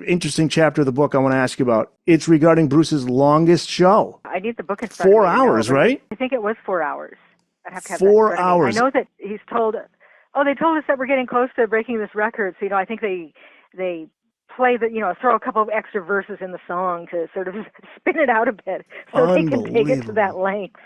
interesting chapter of the book I want to ask you about. It's regarding Bruce's longest show. I need the book in front of me. 4 hours, right? I think it was 4 hours. I'd have to have 4 that in front of me. hours. I know that he's told. Oh, they told us that we're getting close to breaking this record. So I think they play throw a couple of extra verses in the song to sort of spin it out a bit, so they can take it to that length.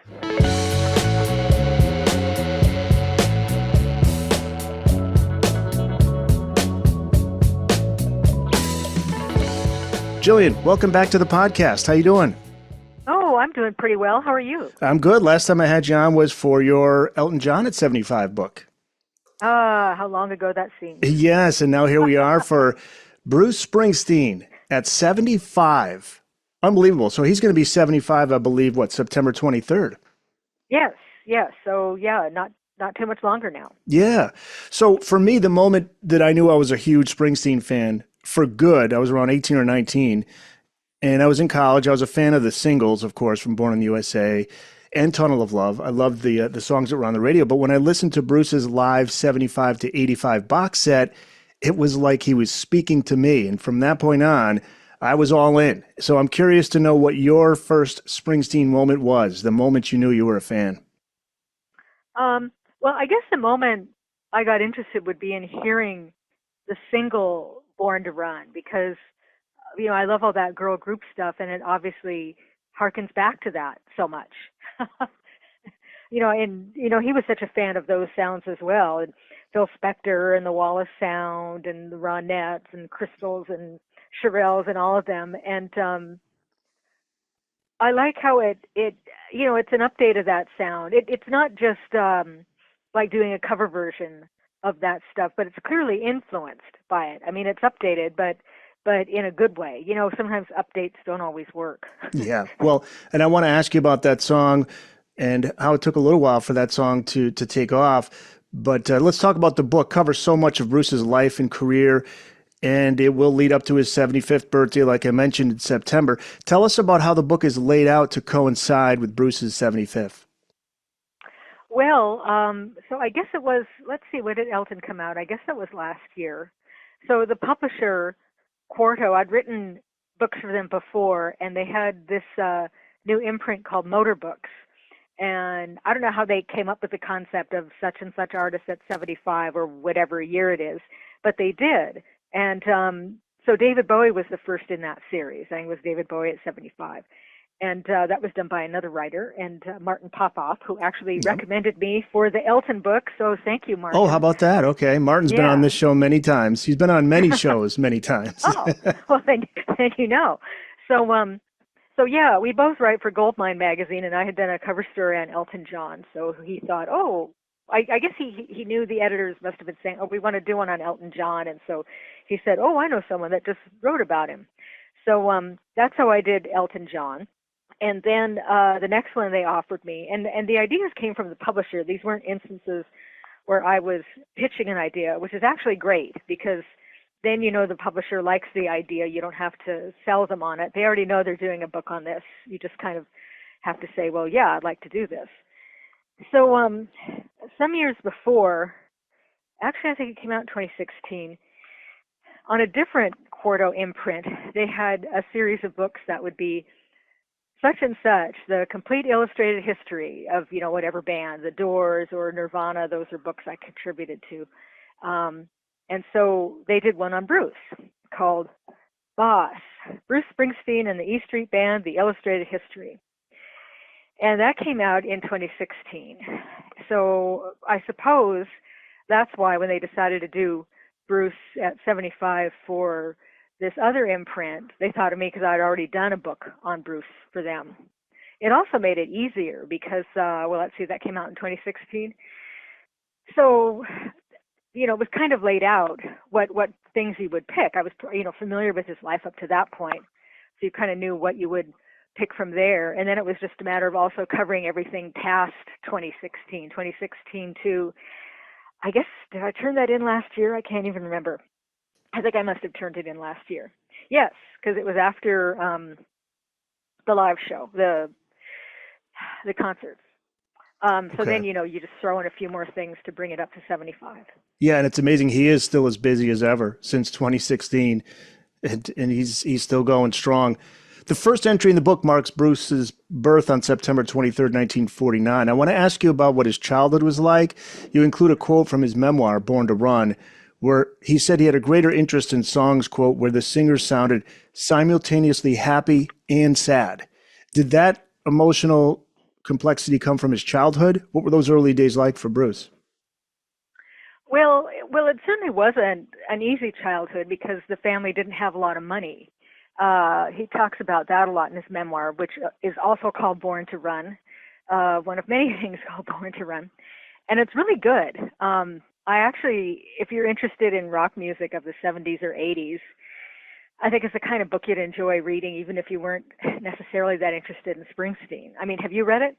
Gillian, welcome back to the podcast. How you doing? Oh, I'm doing pretty well. How are you? I'm good. Last time I had you on was for your Elton John at 75 book. How long ago that seems. Yes, and now here we are for Bruce Springsteen at 75. Unbelievable. So he's going to be 75, I believe, September 23rd? Yes. So, not too much longer now. Yeah. So for me, the moment that I knew I was a huge Springsteen fan for good, I was around 18 or 19, and I was in college. I was a fan of the singles, of course, from Born in the USA and Tunnel of Love. I loved the songs that were on the radio. But when I listened to Bruce's live 75 to 85 box set, it was like he was speaking to me. And from that point on, I was all in. So I'm curious to know what your first Springsteen moment was, the moment you knew you were a fan. Well, I guess the moment I got interested would be in hearing the single Born to Run, because, I love all that girl group stuff, and it obviously harkens back to that so much. He was such a fan of those sounds as well, and Phil Spector and the Wallace Sound and the Ronettes and Crystals and Shirelles and all of them. And I like how it's an update of that sound. It's not just like doing a cover version of that stuff, but it's clearly influenced by it. I mean, it's updated, but in a good way. Sometimes updates don't always work. Yeah. Well, and I want to ask you about that song and how it took a little while for that song to take off. But let's talk about the book. Covers so much of Bruce's life and career, and it will lead up to his 75th birthday, like I mentioned, in September. Tell us about how the book is laid out to coincide with Bruce's 75th. Well, so I guess it was, let's see, when did Elton come out? I guess that was last year. So the publisher, Quarto, I'd written books for them before, and they had this new imprint called Motor Books. And I don't know how they came up with the concept of such and such artist at 75 or whatever year it is, but they did. And so David Bowie was the first in that series. I think it was David Bowie at 75. And that was done by another writer, and Martin Popoff, who actually recommended me for the Elton book. So thank you, Martin. Oh, how about that? Okay. Martin's been on this show many times. He's been on many shows many times. Oh, well, then you know. So yeah, we both write for Goldmine magazine, and I had done a cover story on Elton John. So he thought, I guess he knew the editors must have been saying, we want to do one on Elton John. And so he said, I know someone that just wrote about him. So that's how I did Elton John. And then the next one they offered me, and the ideas came from the publisher. These weren't instances where I was pitching an idea, which is actually great, because then the publisher likes the idea. You don't have to sell them on it. They already know they're doing a book on this. You just kind of have to say, well, yeah, I'd like to do this. So some years before, actually I think it came out in 2016, on a different Quarto imprint, they had a series of books that would be such and such, the complete illustrated history of, whatever band, The Doors or Nirvana. Those are books I contributed to. And so they did one on Bruce called Boss, Bruce Springsteen and the E Street Band, The Illustrated History. And that came out in 2016. So I suppose that's why when they decided to do Bruce at 75 for this other imprint, they thought of me because I'd already done a book on Bruce for them. It also made it easier because, let's see, that came out in 2016. So, it was kind of laid out what things he would pick. I was, familiar with his life up to that point. So you kind of knew what you would pick from there. And then it was just a matter of also covering everything past 2016. 2016 to, I guess, did I turn that in last year? I can't even remember. I think I must have turned it in last year. Yes, because it was after the live show, the concerts. So then, you just throw in a few more things to bring it up to 75. Yeah, and it's amazing. He is still as busy as ever since 2016. and he's still going strong. The first entry in the book marks Bruce's birth on September 23rd, 1949. I want to ask you about what his childhood was like. You include a quote from his memoir, Born to Run, where he said he had a greater interest in songs, quote, where the singers sounded simultaneously happy and sad. Did that emotional complexity come from his childhood? What were those early days like for Bruce? Well, it certainly wasn't an easy childhood because the family didn't have a lot of money. He talks about that a lot in his memoir, which is also called Born to Run, one of many things called Born to Run. And it's really good. I actually, if you're interested in rock music of the 70s or 80s, I think it's the kind of book you'd enjoy reading, even if you weren't necessarily that interested in Springsteen. I mean, have you read it?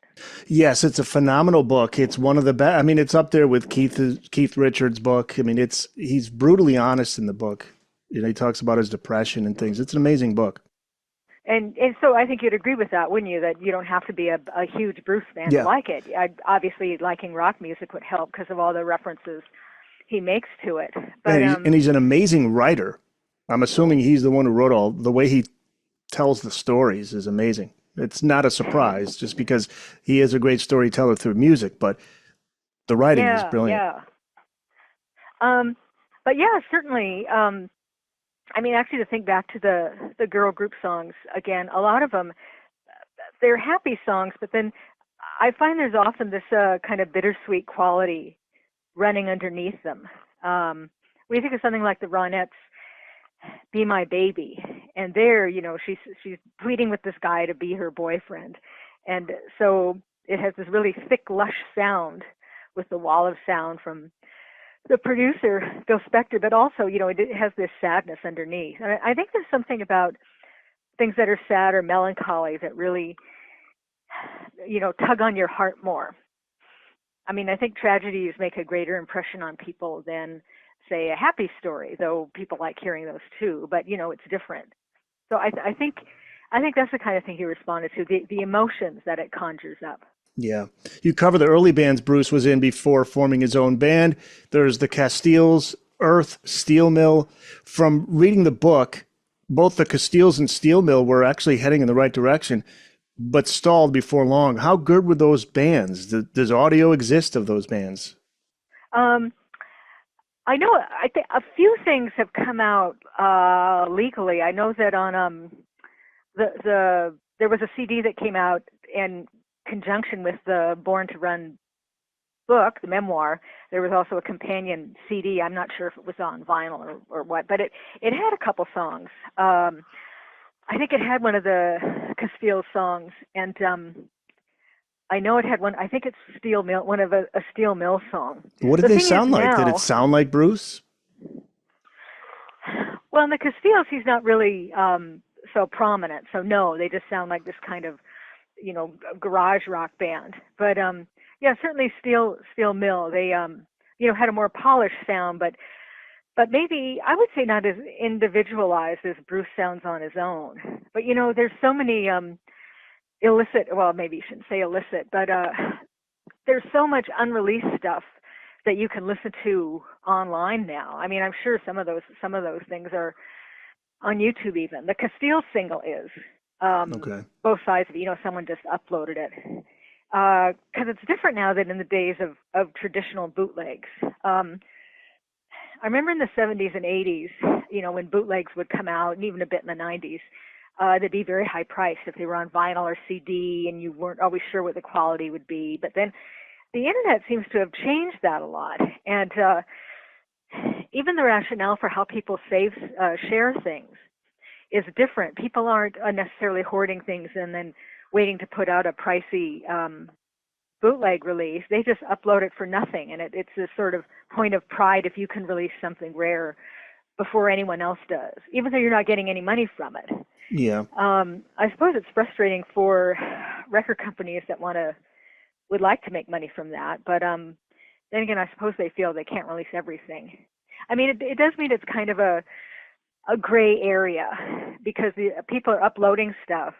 Yes, it's a phenomenal book. It's one of the best. I mean, it's up there with Keith Richards' book. I mean, he's brutally honest in the book. He talks about his depression and things. It's an amazing book. And so I think you'd agree with that, wouldn't you? That you don't have to be a huge Bruce fan to Yeah, like it. Obviously, liking rock music would help because of all the references he makes to it. But and he's an amazing writer. I'm assuming he's the one who wrote all the way he tells the stories is amazing. It's not a surprise just because he is a great storyteller through music, but the writing is yeah, brilliant. yeah. Um, but yeah, certainly. I mean, actually, to think back to the girl group songs again, a lot of them they're happy songs, but then I find there's often this kind of bittersweet quality running underneath them. When you think of something like the Ronettes, "Be My Baby," and there, she's pleading with this guy to be her boyfriend, and so it has this really thick, lush sound with the wall of sound from the producer, Phil Spector, but also, it has this sadness underneath. And I think there's something about things that are sad or melancholy that really, tug on your heart more. I mean, I think tragedies make a greater impression on people than, say, a happy story, though people like hearing those too. But it's different. So I think that's the kind of thing he responded to, the emotions that it conjures up. Yeah. You cover the early bands Bruce was in before forming his own band. There's the Castiles, Earth, Steel Mill. From reading the book, both the Castiles and Steel Mill were actually heading in the right direction, but stalled before long. How good were those bands? Does audio exist of those bands? Um, I know. I think a few things have come out legally. I know that on there was a CD that came out in conjunction with the Born to Run book, the memoir. There was also a companion CD. I'm not sure if it was on vinyl or what, but it had a couple songs. I think it had one of the Castile songs, and I know it had one. I think it's Steel Mill, one of a Steel Mill song. What did The they thing is sound like? Did it now, sound like Bruce? well, in the Castiles, he's not really so prominent. So no, they just sound like this kind of, garage rock band. But yeah, certainly Steel Mill. They had a more polished sound, but maybe I would say not as individualized as Bruce sounds on his own. But there's so many illicit. Well, maybe you shouldn't say illicit, but there's so much unreleased stuff that you can listen to online now. I mean, I'm sure some of those things are on YouTube even. The Castile single is Okay. both sides of it. Someone just uploaded it because it's different now than in the days of traditional bootlegs. I remember in the 70s and 80s, when bootlegs would come out, and even a bit in the 90s, they'd be very high priced if they were on vinyl or CD, and you weren't always sure what the quality would be. But then the internet seems to have changed that a lot, and even the rationale for how people share things is different. People aren't necessarily hoarding things and then waiting to put out a pricey bootleg release. They just upload it for nothing, and it's a sort of point of pride if you can release something rare before anyone else does, even though you're not getting any money from it. Yeah. I suppose it's frustrating for record companies that would like to make money from that, but then again, I suppose they feel they can't release everything. I mean, it does mean it's kind of a gray area because the people are uploading stuff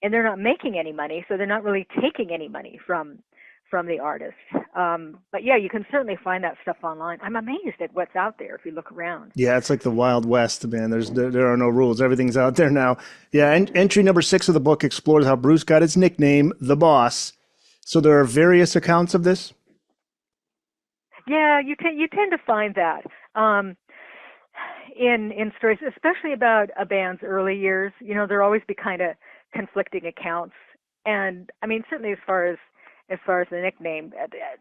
and they're not making any money, so they're not really taking any money from from the artist. But yeah, you can certainly find that stuff online. I'm amazed at what's out there if you look around. Yeah, it's like the Wild West, man. There are no rules. Everything's out there now. Yeah, and entry number 6 of the book explores how Bruce got his nickname, the Boss. So there are various accounts of this. Yeah, you tend to find that in stories, especially about a band's early years. There'll always be kind of conflicting accounts, and I mean certainly as far as the nickname,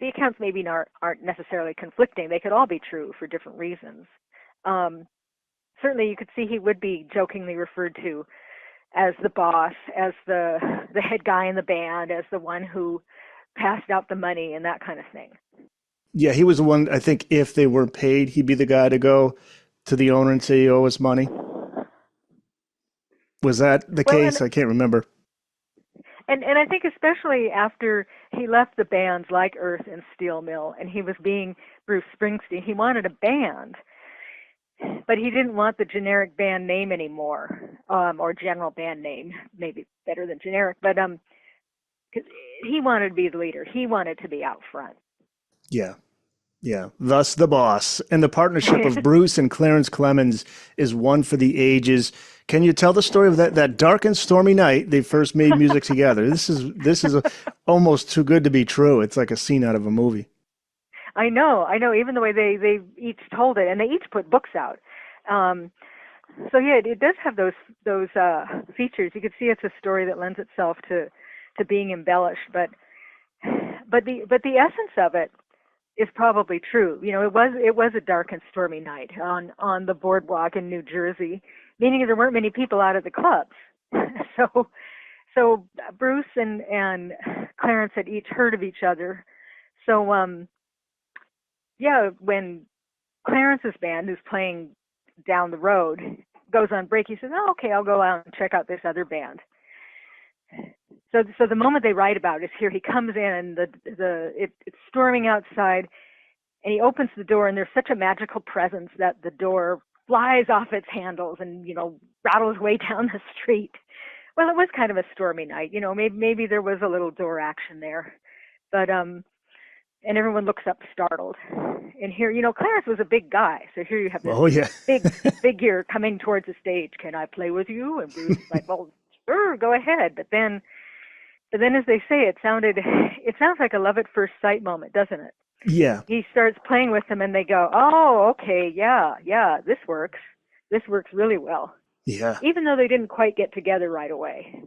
the accounts maybe aren't necessarily conflicting. They could all be true for different reasons. Certainly, you could see he would be jokingly referred to as the boss, as the head guy in the band, as the one who passed out the money and that kind of thing. Yeah, he was the one, I think, if they weren't paid, he'd be the guy to go to the owner and say, "You owe us money." Was that the Well, case? I can't remember. and I think especially after he left the bands like Earth and Steel Mill, and he was being Bruce Springsteen, he wanted a band, but he didn't want the generic band name anymore, or general band name, maybe better than generic, but 'cause he wanted to be the leader. He wanted to be out front. Yeah. Yeah, thus the boss. And the partnership of Bruce and Clarence Clemons is one for the ages. Can you tell the story of that dark and stormy night they first made music together? This is almost too good to be true. It's like a scene out of a movie. I know. Even the way they each told it, and they each put books out. So yeah, it does have those features. You could see it's a story that lends itself to being embellished, but the essence of it is probably true. It was a dark and stormy night on the boardwalk in New Jersey, meaning there weren't many people out at the clubs. so Bruce and Clarence had each heard of each other. So yeah, when Clarence's band, who's playing down the road, goes on break, he says, "Oh, okay, I'll go out and check out this other band." So the moment they write about it is here. He comes in, and it's storming outside, and he opens the door, and there's such a magical presence that the door flies off its handles and rattles way down the street. Well, it was kind of a stormy night. Maybe there was a little door action there, but and everyone looks up startled. And here, Clarence was a big guy, so here you have this Oh yeah. big figure coming towards the stage. "Can I play with you?" And Bruce is like, "Well, sure, go ahead." But then, as they say, it sounds like a love at first sight moment, doesn't it? Yeah. He starts playing with them, and they go, "Oh, okay, yeah, this works. This works really well." Yeah. Even though they didn't quite get together right away.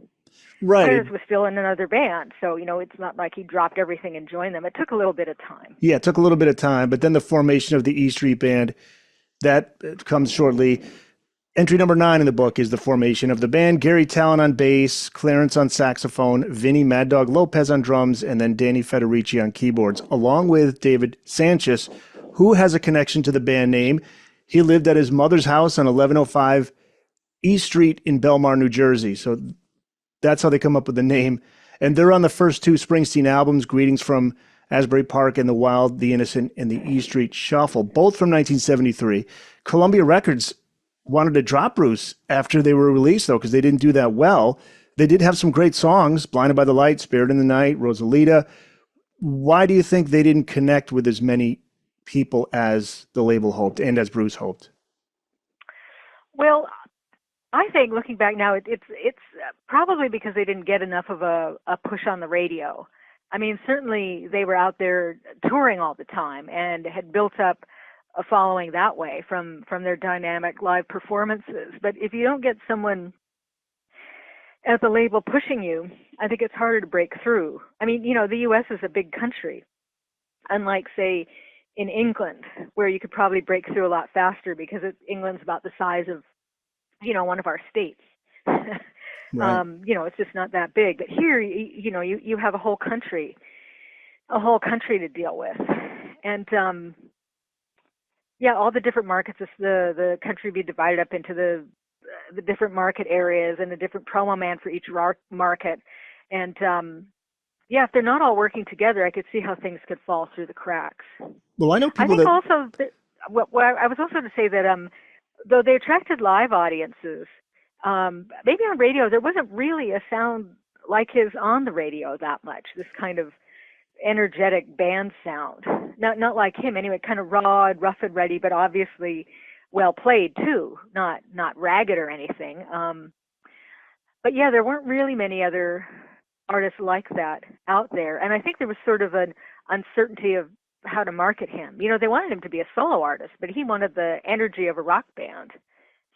Right. Clarence was still in another band, so it's not like he dropped everything and joined them. It took a little bit of time. Yeah, it took a little bit of time, but then the formation of the E Street Band, that comes shortly. Entry number 9 in the book is the formation of the band. Gary Tallon on bass, Clarence on saxophone, Vinny Mad Dog Lopez on drums, and then Danny Federici on keyboards, along with David Sanchez, who has a connection to the band name. He lived at his mother's house on 1105 East Street in Belmar, New Jersey. So that's how they come up with the name. And they're on the first 2 Springsteen albums, Greetings from Asbury Park and The Wild, The Innocent, and the E Street Shuffle, both from 1973. Columbia Records wanted to drop Bruce after they were released, though, because they didn't do that well. They did have some great songs, Blinded by the Light, Spirit in the Night, Rosalita. Why do you think they didn't connect with as many people as the label hoped and as Bruce hoped? Well, I think looking back now, it's probably because they didn't get enough of a push on the radio. I mean, certainly they were out there touring all the time and had built up a following that way from their dynamic live performances. But if you don't get someone at the label pushing you, I think it's harder to break through. I mean, the U.S. is a big country, unlike, say, in England, where you could probably break through a lot faster because England's about the size of one of our states. Right. It's just not that big. But here, you have a whole country to deal with, and all the different markets. The country be divided up into the different market areas and a different promo man for each market, and if they're not all working together, I could see how things could fall through the cracks. Well, I know I people think that. also that, I was also to say that though they attracted live audiences, maybe on radio there wasn't really a sound like his on the radio that much. This kind of energetic band sound. Not like him anyway, kind of raw, rough and ready, but obviously well played too. Not ragged or anything. But yeah, there weren't really many other artists like that out there, and I think there was sort of an uncertainty of how to market him. They wanted him to be a solo artist, but he wanted the energy of a rock band.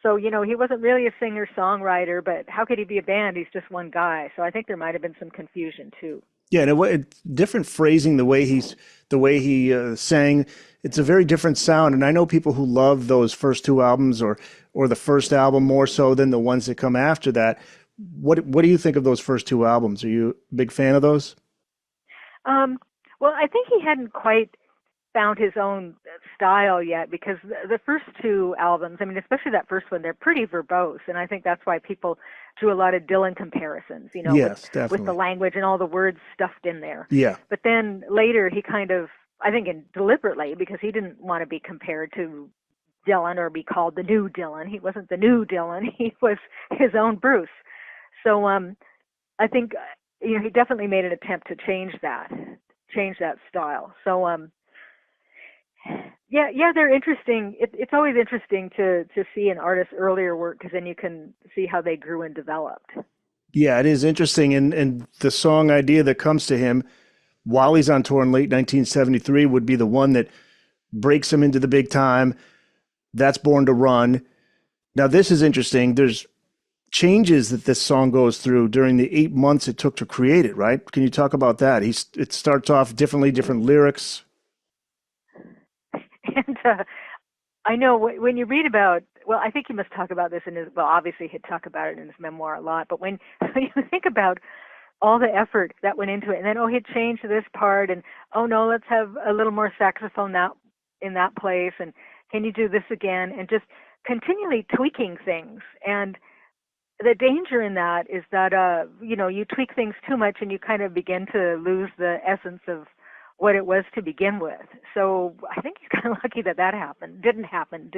So, he wasn't really a singer-songwriter, but how could he be a band? He's just one guy. So I think there might have been some confusion too. Yeah, and it's different phrasing, the way he sang. It's a very different sound, and I know people who love those first two albums or the first album more so than the ones that come after that. What do you think of those first two albums? Are you a big fan of those? Well, I think he hadn't quite found his own style yet, because the first two albums, I mean, especially that first one, they're pretty verbose, and I think that's why people drew a lot of Dylan comparisons, Yes, with the definitely. language and all the words stuffed in there. Yeah. But then later he kind of, I think deliberately, because he didn't want to be compared to Dylan or be called the new Dylan. He wasn't the new Dylan. He was his own Bruce. So I think he definitely made an attempt to change that style. So yeah, they're interesting. It's always interesting to see an artist's earlier work, because then you can see how they grew and developed. Yeah, it is interesting. And the song idea that comes to him while he's on tour in late 1973 would be the one that breaks him into the big time. That's Born to Run. Now, this is interesting. There's changes that this song goes through during the 8 months it took to create it, right? Can you talk about that? It starts off differently, different lyrics. And I know when you read about, well, I think he must talk about this in his, well, obviously he'd talk about it in his memoir a lot, but when you think about all the effort that went into it, and then, oh, he'd changed this part, and, oh, no, let's have a little more saxophone in that place, and can you do this again, and just continually tweaking things. And the danger in that is that, you tweak things too much and you kind of begin to lose the essence of what it was to begin with. So I think he's kind of lucky that happened. Didn't happen.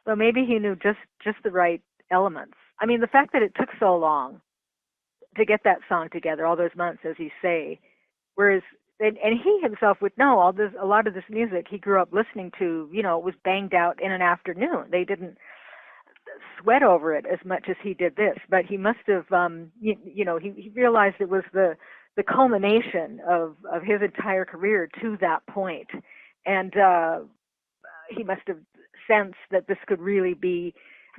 But maybe he knew just the right elements. I mean, the fact that it took so long to get that song together, all those months, as you say, whereas, and he himself would know a lot of this music he grew up listening to, it was banged out in an afternoon. They didn't sweat over it as much as he did this, but he must have, he realized it was the culmination of his entire career to that point. And he must have sensed that this could really be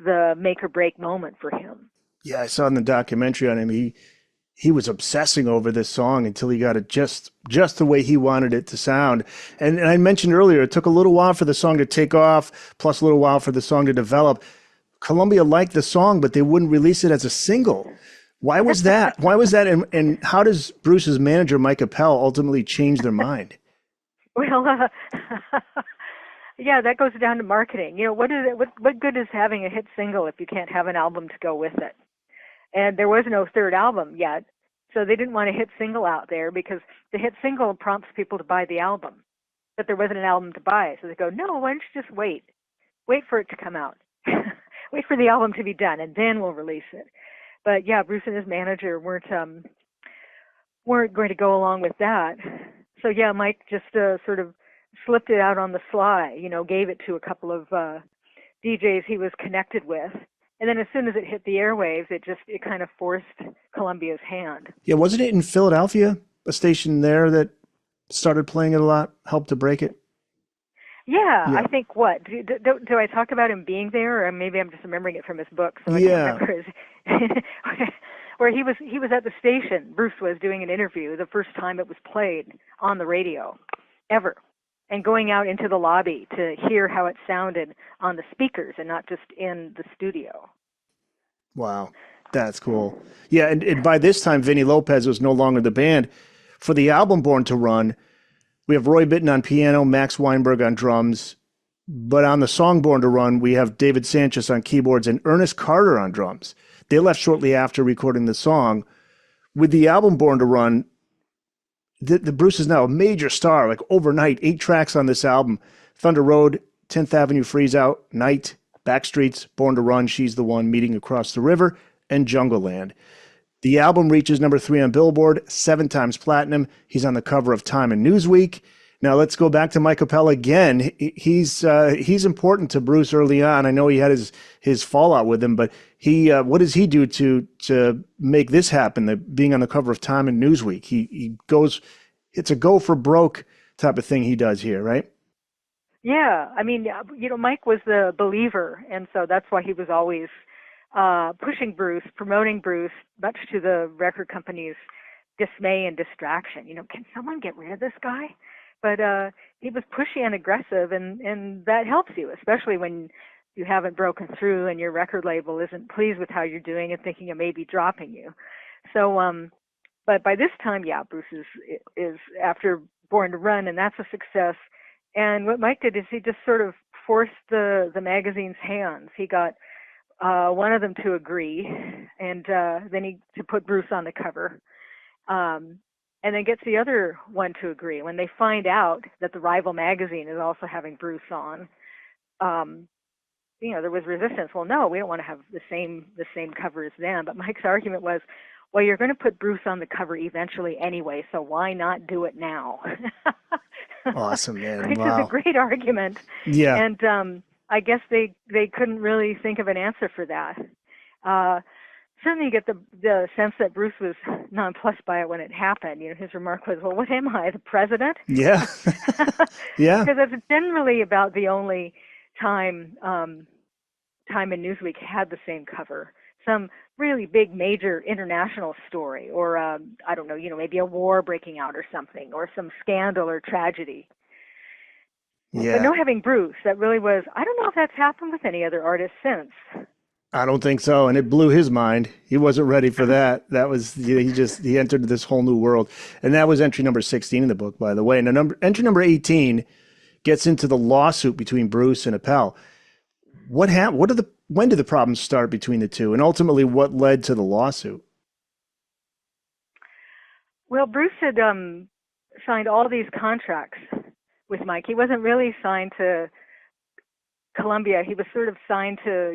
the make or break moment for him. Yeah, I saw in the documentary on him, he was obsessing over this song until he got it just the way he wanted it to sound. And I mentioned earlier, it took a little while for the song to take off, plus a little while for the song to develop. Columbia liked the song, but they wouldn't release it as a single. Why was that? Why was that? And how does Bruce's manager, Mike Appel, ultimately change their mind? Well, yeah, that goes down to marketing. What good is having a hit single if you can't have an album to go with it? And there was no third album yet, so they didn't want a hit single out there, because the hit single prompts people to buy the album. But there wasn't an album to buy, so they go, no, why don't you just wait for it to come out. Wait for the album to be done, and then we'll release it. But yeah, Bruce and his manager weren't going to go along with that. So yeah, Mike just sort of slipped it out on the sly. Gave it to a couple of DJs he was connected with, and then as soon as it hit the airwaves, it kind of forced Columbia's hand. Yeah, wasn't it in Philadelphia, a station there that started playing it a lot, helped to break it? Yeah, Yeah. I think what do I talk about him being there, or maybe I'm just remembering it from his book, so I Yeah. can't remember where he was at the station. Bruce was doing an interview the first time it was played on the radio ever, and going out into the lobby to hear how it sounded on the speakers and not just in the studio. Wow, that's cool. Yeah, and by this time, Vinny Lopez was no longer the band. For the album Born to Run, we have Roy Bittan on piano, Max Weinberg on drums. But on the song Born to Run, we have David Sanchez on keyboards and Ernest Carter on drums. They left shortly after recording the song. With the album Born to Run, the Bruce is now a major star, like overnight, 8 tracks on this album. Thunder Road, 10th Avenue Freeze Out, Night, Backstreets, Born to Run, She's the One, Meeting Across the River, and Jungle Land. The album reaches number 3 on Billboard, 7 times platinum. He's on the cover of Time and Newsweek. Now let's go back to Mike Appel again. He's important to Bruce early on. I know he had his fallout with him, but what does he do to make this happen? The being on the cover of Time and Newsweek. He goes. It's a go for broke type of thing he does here, right? Yeah, I mean, Mike was the believer, and so that's why he was always pushing Bruce, promoting Bruce, much to the record company's dismay and distraction. Can someone get rid of this guy? But he was pushy and aggressive, and that helps you, especially when you haven't broken through and your record label isn't pleased with how you're doing and thinking of maybe dropping you. So, but by this time, yeah, Bruce is after Born to Run, and that's a success. And what Mike did is he just sort of forced the magazine's hands. He got one of them to agree, and then to put Bruce on the cover. And then gets the other one to agree. When they find out that the rival magazine is also having Bruce on, there was resistance. Well, no, we don't want to have the same cover as them. But Mike's argument was, well, you're going to put Bruce on the cover eventually anyway, so why not do it now? Awesome, man. Which Wow. is a great argument. Yeah. And I guess they couldn't really think of an answer for that. Certainly you get the sense that Bruce was nonplussed by it when it happened. His remark was, well, what am I, the president? Yeah. Yeah. Because that's generally about the only time Time and Newsweek had the same cover. Some really big major international story, or I don't know, maybe a war breaking out or something, or some scandal or tragedy. Yeah. But no having Bruce, that really was, I don't know if that's happened with any other artist since. I don't think so, and it blew his mind. He wasn't ready for that. That was he entered this whole new world, and that was entry number 16 in the book, by the way. And entry number 18 gets into the lawsuit between Bruce and Appel. What happened? When did the problems start between the two, and ultimately what led to the lawsuit? Well, Bruce had signed all these contracts with Mike. He wasn't really signed to Columbia. He was sort of signed to,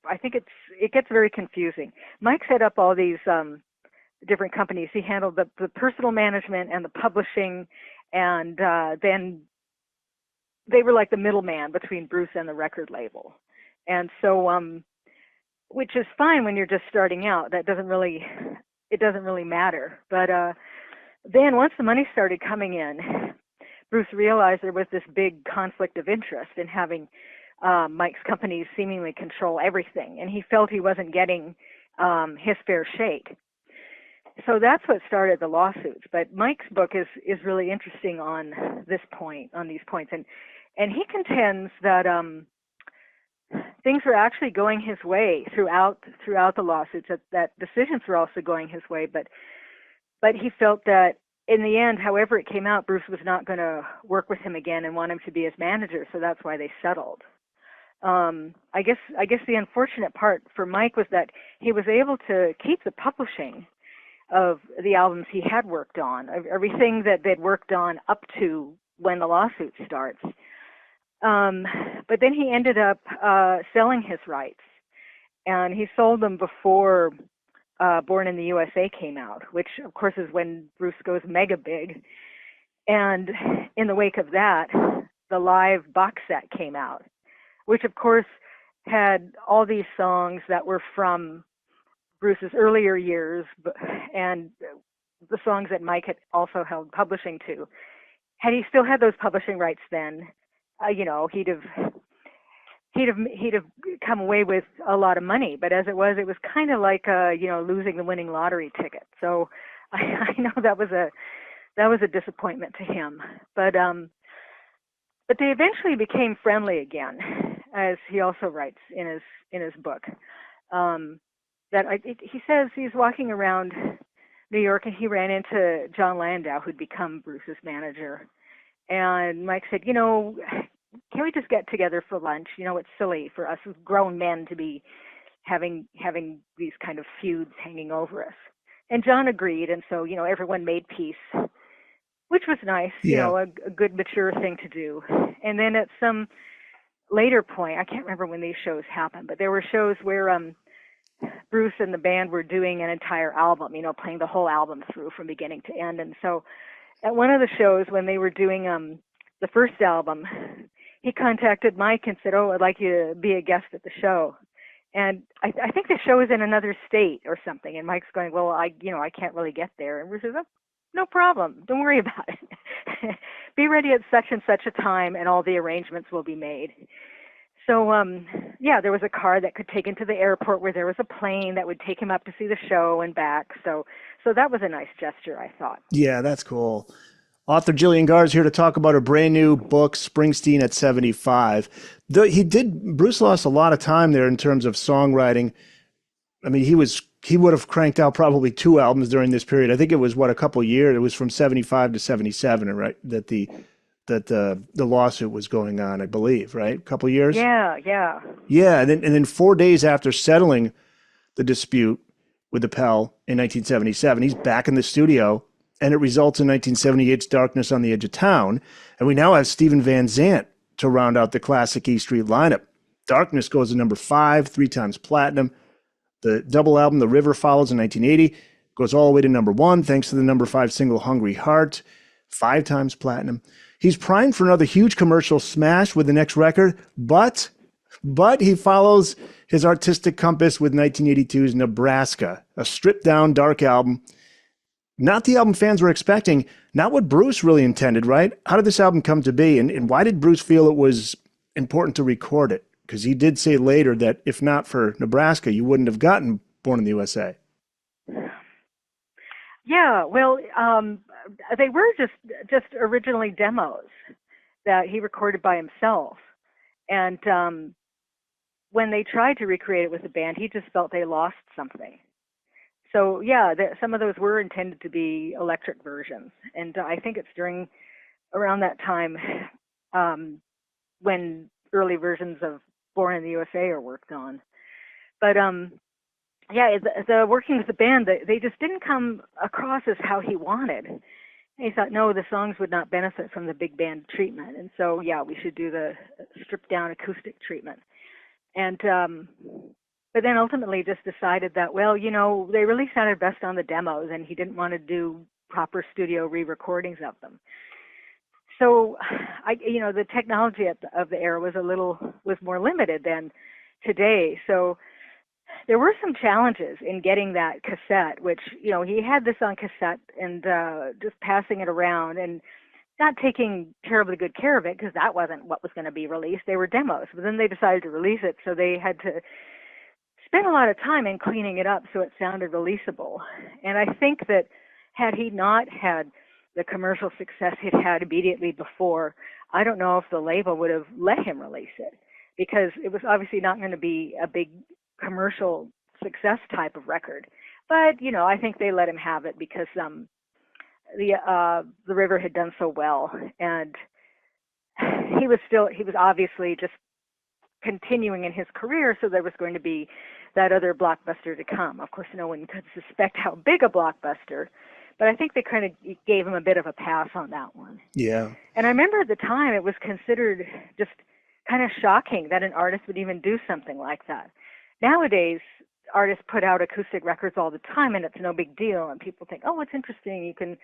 I think it gets very confusing. Mike set up all these different companies. He handled the personal management and the publishing, and then they were like the middleman between Bruce and the record label. And so, which is fine when you're just starting out. It doesn't really matter. But then once the money started coming in, Bruce realized there was this big conflict of interest in having Mike's companies seemingly control everything, and he felt he wasn't getting his fair shake. So that's what started the lawsuits. But Mike's book is really interesting on these points, and he contends that things were actually going his way throughout the lawsuits. That decisions were also going his way, but he felt that in the end, however it came out, Bruce was not going to work with him again and want him to be his manager. So that's why they settled. I guess the unfortunate part for Mike was that he was able to keep the publishing of the albums he had worked on, everything that they'd worked on up to when the lawsuit starts. But then he ended up selling his rights, and he sold them before Born in the USA came out, which of course is when Bruce goes mega big. And in the wake of that, the live box set came out, which of course had all these songs that were from Bruce's earlier years, and the songs that Mike had also held publishing to. Had he still had those publishing rights then, he'd have come away with a lot of money. But as it was kind of like losing the winning lottery ticket. So I know that was a disappointment to him. But they eventually became friendly again, as he also writes in his book. He says he's walking around New York and he ran into John Landau, who'd become Bruce's manager. And Mike said, can we just get together for lunch? It's silly for us as grown men to be having these kind of feuds hanging over us. And John agreed, and so, everyone made peace, which was nice, Yeah. a good mature thing to do. And then at some later point, I can't remember when these shows happened, but there were shows where Bruce and the band were doing an entire album, playing the whole album through from beginning to end. And so at one of the shows when they were doing the first album, he contacted Mike and said, "Oh, I'd like you to be a guest at the show." And I think the show is in another state or something. And Mike's going, "Well, I can't really get there." And Bruce says, "Oh, no problem. Don't worry about it. Be ready at such and such a time, and all the arrangements will be made." So, there was a car that could take him to the airport where there was a plane that would take him up to see the show and back. So that was a nice gesture, I thought. Yeah, that's cool. Author Gillian Gaar is here to talk about her brand new book, Springsteen at 75. Bruce lost a lot of time there in terms of songwriting. I mean, he would have cranked out probably 2 albums during this period. I think it was a couple of years. It was from 75 to 77, right? That the lawsuit was going on, I believe, right? A couple of years. Yeah. Yeah, and then 4 days after settling the dispute with the Pell in 1977, he's back in the studio, and it results in 1978's Darkness on the Edge of Town, and we now have Steven Van Zandt to round out the classic E Street lineup. Darkness goes to number 5, 3 times platinum. The double album, The River, follows in 1980, goes all the way to number 1 thanks to the number 5 single, Hungry Heart, 5 times platinum. He's primed for another huge commercial smash with the next record, but he follows his artistic compass with 1982's Nebraska, a stripped-down dark album. Not the album fans were expecting, not what Bruce really intended, right? How did this album come to be, and why did Bruce feel it was important to record it? Because he did say later that if not for Nebraska, you wouldn't have gotten Born in the USA. Yeah, well, they were just originally demos that he recorded by himself. And when they tried to recreate it with the band, he just felt they lost something. So, yeah, some of those were intended to be electric versions. And I think it's around that time when early versions of Born in the USA are worked on. But, the working with the band, they just didn't come across as how he wanted. And he thought, no, the songs would not benefit from the big band treatment. And so, we should do the stripped-down acoustic treatment. And but then ultimately just decided that, they really sounded best on the demos, and he didn't want to do proper studio re-recordings of them. So, the technology of the era was more limited than today. So there were some challenges in getting that cassette, which, he had this on cassette and just passing it around and not taking terribly good care of it because that wasn't what was going to be released. They were demos, but then they decided to release it, so they had to spent a lot of time in cleaning it up so it sounded releasable. And I think that had he not had the commercial success he'd had immediately before, I don't know if the label would have let him release it, because it was obviously not going to be a big commercial success type of record. But, I think they let him have it because the River had done so well, and he was obviously just continuing in his career, so there was going to be that other blockbuster to come. Of course, no one could suspect how big a blockbuster, but I think they kind of gave him a bit of a pass on that one. Yeah. And I remember at the time it was considered just kind of shocking that an artist would even do something like that. Nowadays, artists put out acoustic records all the time, and it's no big deal, and people think, oh, it's interesting, you can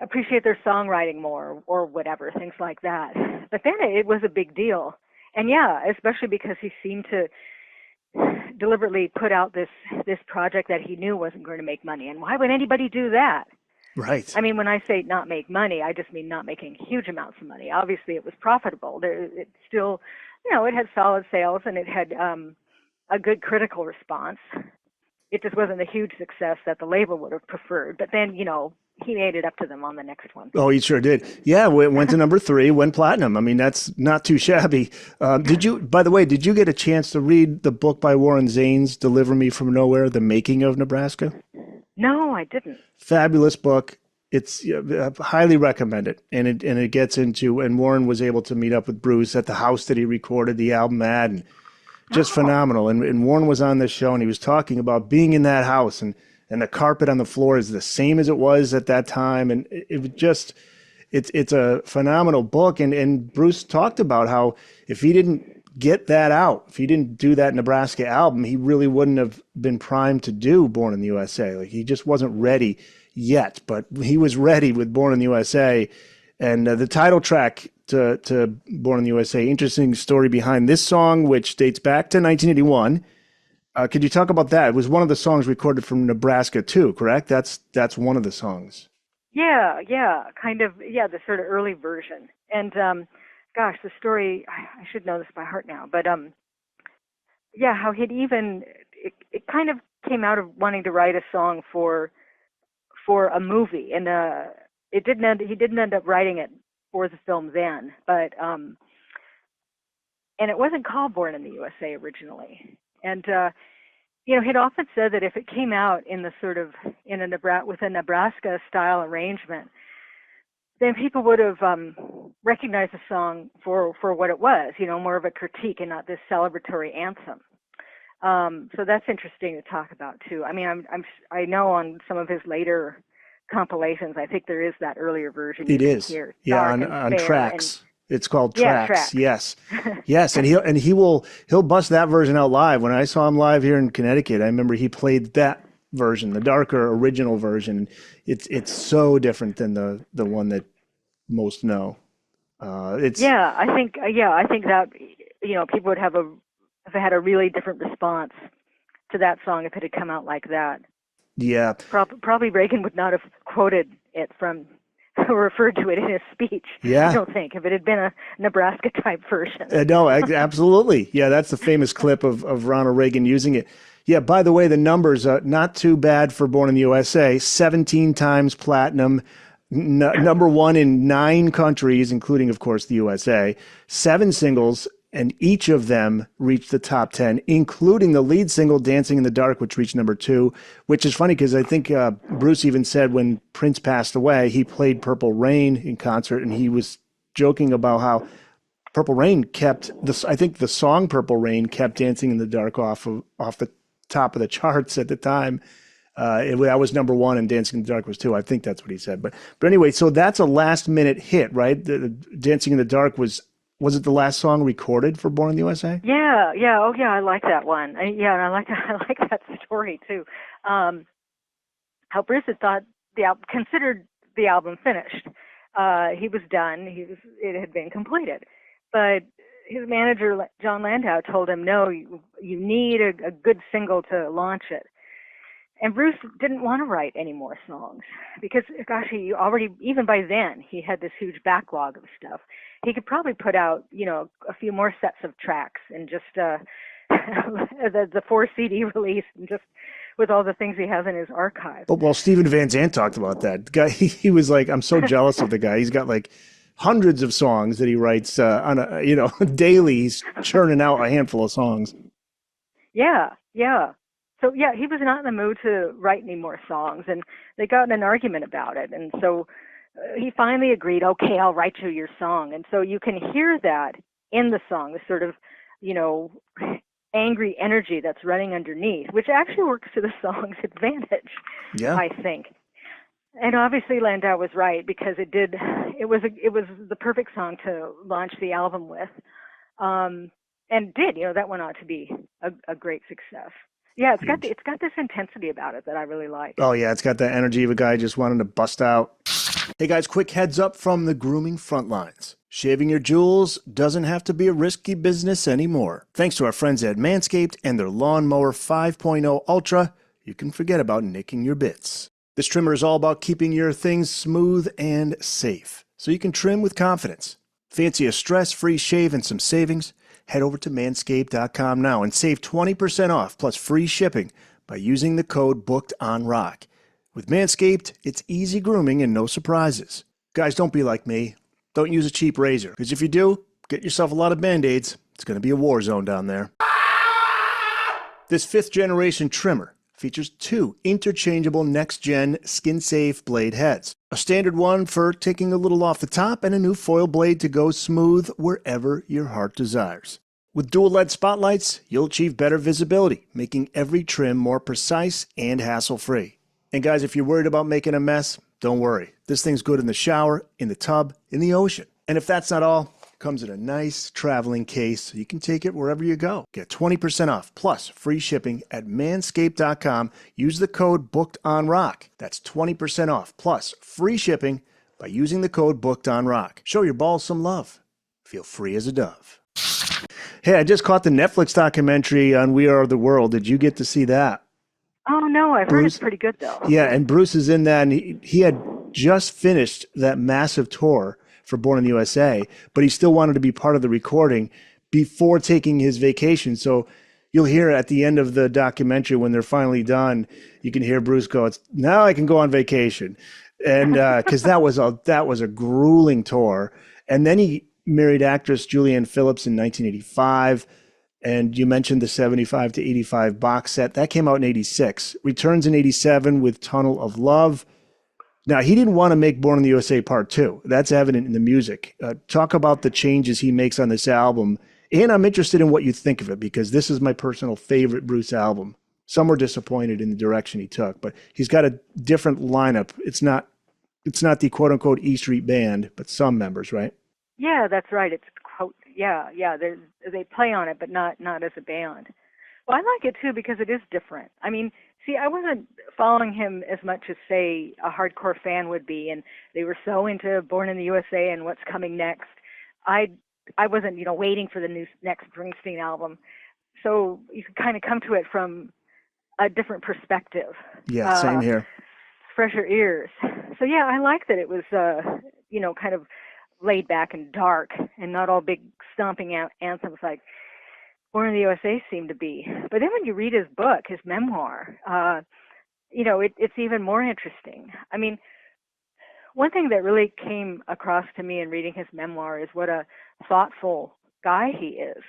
appreciate their songwriting more, or whatever, things like that. But then it was a big deal. And especially because he seemed to deliberately put out this project that he knew wasn't going to make money. And why would anybody do that? Right. I mean, when I say not make money, I just mean not making huge amounts of money. Obviously, it was profitable. It still, it had solid sales, and it had a good critical response. It just wasn't a huge success that the label would have preferred. But then, he made it up to them on the next one. Oh, he sure did. Yeah, went to number 3, went platinum. I mean, that's not too shabby. By the way, did you get a chance to read the book by Warren Zanes, Deliver Me from Nowhere, The Making of Nebraska? No, I didn't. Fabulous book. It's highly recommend it. And it gets into, and Warren was able to meet up with Bruce at the house that he recorded the album at, and just phenomenal. And Warren was on this show, and he was talking about being in that house, and the carpet on the floor is the same as it was at that time. And it's a phenomenal book. And Bruce talked about how if he didn't get that out. If he didn't do that Nebraska album, he really wouldn't have been primed to do Born in the USA. Like, he just wasn't ready yet, but he was ready with Born in the USA. And the title track to Born in the USA, interesting story behind this song, which dates back to 1981. Could you talk about that? It was one of the songs recorded from Nebraska too, correct? That's one of the songs. Yeah, kind of, the sort of early version. And gosh, the story, I should know this by heart now, but how he'd even, it kind of came out of wanting to write a song for a movie, and he didn't end up writing it for the film then, but and it wasn't called Born in the USA originally. And he'd often said that if it came out in the sort of with a Nebraska style arrangement, then people would have recognized the song for what it was, more of a critique and not this celebratory anthem. So that's interesting to talk about too. I mean, I know on some of his later compilations, I think there is that earlier version. It is, hear, on Tracks. It's called Tracks. Tracks. Yes, yes, and he'll bust that version out live. When I saw him live here in Connecticut, I remember he played that version, the darker original version. It's so different than the one that most know. I think that people would have had a really different response to that song if it had come out like that. Yeah, probably Reagan would not have quoted it from or referred to it in his speech. Yeah, I don't think, if it had been a Nebraska type version. No, absolutely. Yeah, that's the famous clip of Ronald Reagan using it. Yeah, by the way, the numbers are not too bad for Born in the USA. 17 times platinum, number one in 9 countries, including, of course, the USA. 7 singles, and each of them reached the top 10, including the lead single, Dancing in the Dark, which reached number 2, which is funny because I think Bruce even said when Prince passed away, he played Purple Rain in concert, and he was joking about how Purple Rain I think the song Purple Rain kept Dancing in the Dark off the top of the charts at the time. That was number 1 and Dancing in the Dark was 2. I think that's what he said. But anyway, so that's a last minute hit, right? Dancing in the Dark was it the last song recorded for Born in the USA? Yeah. Oh, yeah. I like that one. And I like that story too. How Bruce had considered the album finished. He was done. It had been completed, but his manager John Landau told him, "No, you need a good single to launch it." And Bruce didn't want to write any more songs because, gosh, he already, even by then, he had this huge backlog of stuff. He could probably put out, a few more sets of tracks and just the 4 CD release, and just with all the things he has in his archive. Well, Steven Van Zandt talked about that. Guy, he was like, "I'm so jealous of the guy. He's got like hundreds of songs that he writes on daily. He's churning out a handful of songs." Yeah. So, he was not in the mood to write any more songs, and they got in an argument about it. And so he finally agreed, "Okay, I'll write you your song." And so you can hear that in the song, the sort of, angry energy that's running underneath, which actually works to the song's advantage, I think. And obviously Landau was right, because it was the perfect song to launch the album with. And that went on to be a great success. Yeah, it's got this intensity about it that I really like. Oh yeah, it's got that energy of a guy just wanting to bust out. Hey guys, quick heads up from the grooming front lines. Shaving your jewels doesn't have to be a risky business anymore. Thanks to our friends at Manscaped and their Lawnmower 5.0 Ultra, you can forget about nicking your bits. This trimmer is all about keeping your things smooth and safe, so you can trim with confidence. Fancy a stress-free shave and some savings? Head over to manscaped.com now and save 20% off plus free shipping by using the code BOOKEDONROCK. With Manscaped, it's easy grooming and no surprises. Guys, don't be like me. Don't use a cheap razor, because if you do, get yourself a lot of Band-Aids. It's going to be a war zone down there. This 5th generation trimmer features 2 interchangeable next-gen skin-safe blade heads. A standard one for taking a little off the top, and a new foil blade to go smooth wherever your heart desires. With dual LED spotlights, you'll achieve better visibility, making every trim more precise and hassle-free. And guys, if you're worried about making a mess, don't worry. This thing's good in the shower, in the tub, in the ocean. And if that's not all, Comes in a nice traveling case so you can take it wherever you go. Get 20% off plus free shipping at manscaped.com. Use the code BookedOnRock. That's 20% off plus free shipping by using the code BookedOnRock. Show your balls some love. Feel free as a dove. Hey, I just caught the Netflix documentary on We Are the World. Did you get to see that? Oh, no, I've heard it's pretty good, though. Yeah, and Bruce is in that, and he had just finished that massive tour for Born in the USA, but he still wanted to be part of the recording before taking his vacation. So you'll hear at the end of the documentary when they're finally done, you can hear Bruce go, now I can go on vacation. And because that was a grueling tour. And then he married actress Julianne Phillips in 1985. And you mentioned the 75 to 85 box set. That came out in 86. Returns in 87 with Tunnel of Love. Now, he didn't want to make Born in the USA Part 2. That's evident in the music. Talk about the changes he makes on this album. And I'm interested in what you think of it, because this is my personal favorite Bruce album. Some were disappointed in the direction he took, but he's got a different lineup. It's not the quote-unquote E Street Band, but some members, right? Yeah, that's right. It's quote, yeah. They play on it, but not as a band. Well, I like it too because it is different. I mean, see, I wasn't following him as much as, say, a hardcore fan would be, and they were so into Born in the USA and what's coming next. I wasn't, waiting for the next Springsteen album. So you could kind of come to it from a different perspective. Yeah, same here. Fresher ears. So yeah, I like that it was, kind of laid back and dark and not all big stomping anthems like Born in the USA seemed to be. But then when you read his book, his memoir, it's even more interesting. I mean, one thing that really came across to me in reading his memoir is what a thoughtful guy he is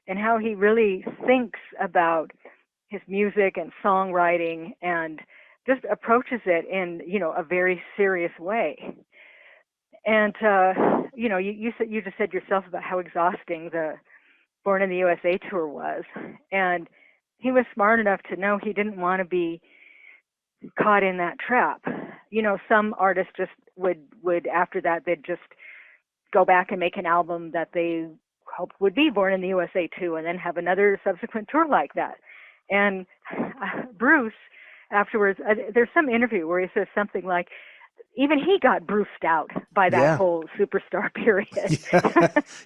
and how he really thinks about his music and songwriting and just approaches it in, a very serious way. And, you just said yourself about how exhausting the Born in the USA tour was. And he was smart enough to know he didn't want to be caught in that trap. Some artists just would after that, they'd just go back and make an album that they hoped would be Born in the USA too, and then have another subsequent tour like that. And Bruce, afterwards, there's some interview where he says something like, even he got bruised out by that whole superstar period.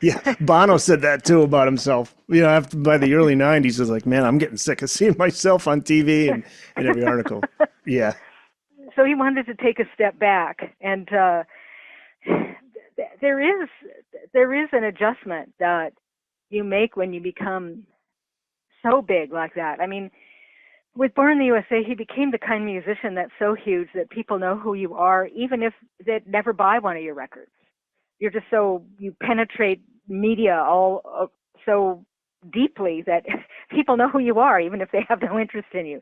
Yeah. Bono said that too about himself. By the early 90s, he was like, man, I'm getting sick of seeing myself on TV and in every article. Yeah. So he wanted to take a step back. And there is an adjustment that you make when you become so big like that. I mean, with Born in the USA, he became the kind of musician that's so huge that people know who you are, even if they never buy one of your records. You're just you penetrate media all so deeply that people know who you are, even if they have no interest in you.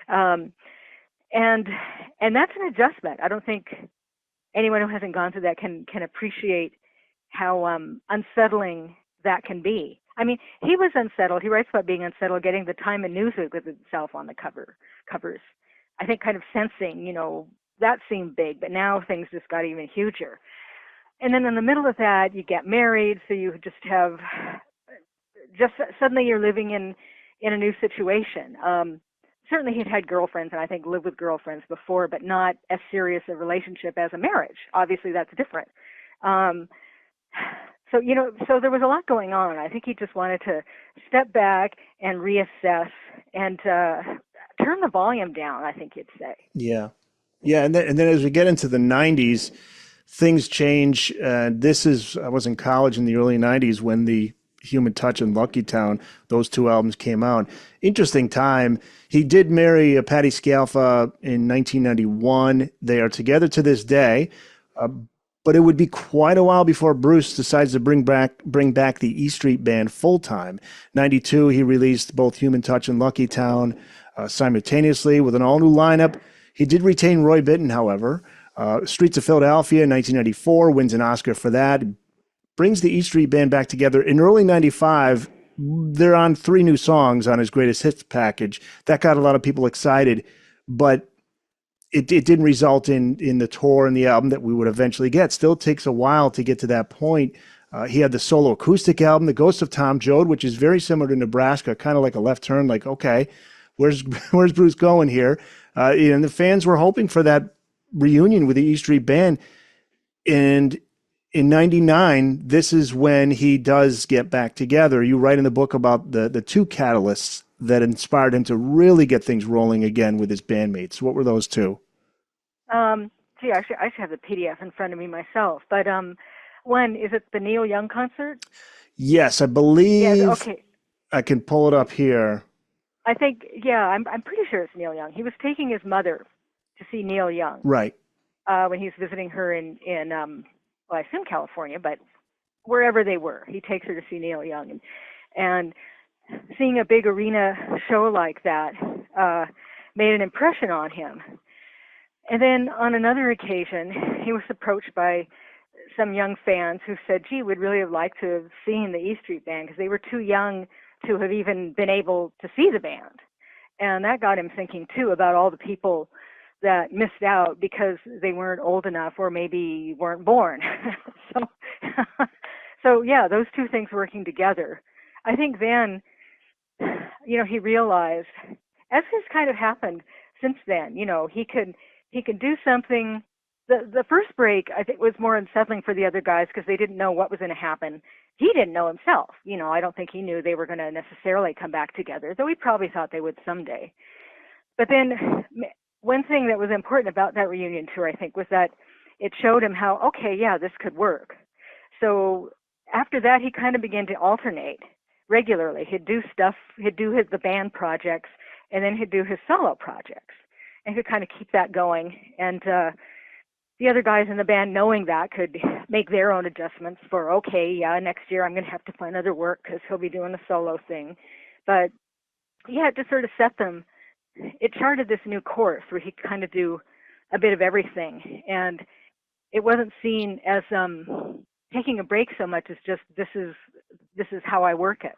And that's an adjustment. I don't think anyone who hasn't gone through that can appreciate how unsettling that can be. I mean, he was unsettled. He writes about being unsettled, getting the Time and Newsweek with itself on the covers. I think kind of sensing, that seemed big, but now things just got even huger. And then in the middle of that, you get married, so you suddenly you're living in a new situation. Certainly he'd had girlfriends, and I think lived with girlfriends before, but not as serious a relationship as a marriage. Obviously, that's different. So there was a lot going on. I think he just wanted to step back and reassess and turn the volume down, I think you'd say. Yeah. And then as we get into the 90s, things change. I was in college in the early 90s when the Human Touch and Lucky Town, those two albums came out. Interesting time. He did marry Patti Scialfa in 1991. They are together to this day. But it would be quite a while before Bruce decides to bring back the E Street Band full time. 92, he released both Human Touch and Lucky Town simultaneously with an all new lineup. He did retain Roy Bittan, however. Streets of Philadelphia in 1994 wins an Oscar for that. Brings the E Street Band back together in early 95. They're on 3 new songs on his greatest hits package. That got a lot of people excited, but it didn't result in the tour and the album that we would eventually get. Still takes a while to get to that point. He had the solo acoustic album, The Ghost of Tom Joad, which is very similar to Nebraska, kind of like a left turn, like, okay, where's where's Bruce going here? And the fans were hoping for that reunion with the E Street Band. And in '99, this is when he does get back together. You write in the book about the two catalysts that inspired him to really get things rolling again with his bandmates. What were those two? Gee, actually, I should have the PDF in front of me myself. But one, is it the Neil Young concert? Yes, I Yes, believe okay. I can pull it up here. I think, yeah, I'm pretty sure it's Neil Young. He was taking his mother to see Neil Young Right. when he was visiting her in well, I assume California, but wherever they were, he takes her to see Neil Young, and seeing a big arena show like that made an impression on him. And then on another occasion, he was approached by some young fans who said, gee, we'd really have liked to have seen the E Street Band because they were too young to have even been able to see the band. And that got him thinking, too, about all the people that missed out because they weren't old enough or maybe weren't born. so, so, yeah, those two things working together. I think then, he realized, as has kind of happened since then, he could do something. The first break, I think, was more unsettling for the other guys because they didn't know what was going to happen. He didn't know himself. I don't think he knew they were going to necessarily come back together, though he probably thought they would someday. But then one thing that was important about that reunion tour, I think, was that it showed him how, okay, yeah, this could work. So after that, he kind of began to alternate regularly. He'd do the band projects, and then he'd do his solo projects. And he could kind of keep that going. And the other guys in the band, knowing that, could make their own adjustments for, okay, yeah, next year I'm going to have to find other work because he'll be doing a solo thing. But he had to sort of set them. It charted this new course where he could kind of do a bit of everything. And it wasn't seen as taking a break so much as just, this is how I work it.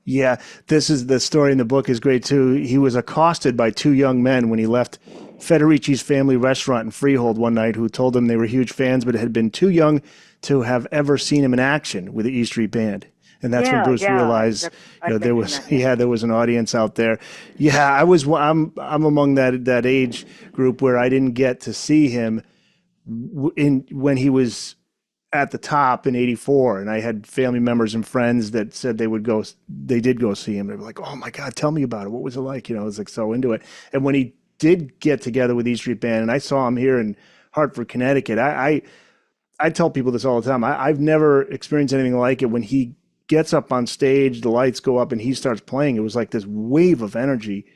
Yeah, this is the story in the book is great too. He was accosted by two young men when he left Federici's family restaurant in Freehold one night who told him they were huge fans but had been too young to have ever seen him in action with the E Street Band. And that's when Bruce realized there was an audience out there. Yeah, I'm among that age group where I didn't get to see him when he was at the top in '84, and I had family members and friends that said they did go see him. They were like, "Oh my God, tell me about it. What was it like?" I was like so into it. And when he did get together with E Street Band, and I saw him here in Hartford, Connecticut, I tell people this all the time. I've never experienced anything like it. When he gets up on stage, the lights go up, and he starts playing. It was like this wave of energy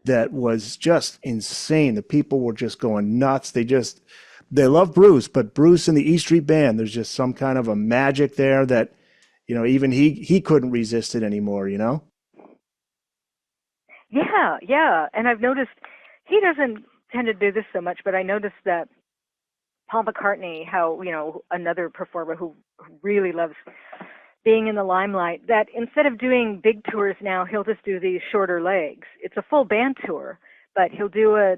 that was just insane. The people were just going nuts. They love Bruce, but Bruce and the E Street Band, there's just some kind of a magic there that, even he couldn't resist it anymore, Yeah. And I've noticed he doesn't tend to do this so much, but I noticed that Paul McCartney, how, another performer who really loves being in the limelight, that instead of doing big tours now, he'll just do these shorter legs. It's a full band tour, but he'll do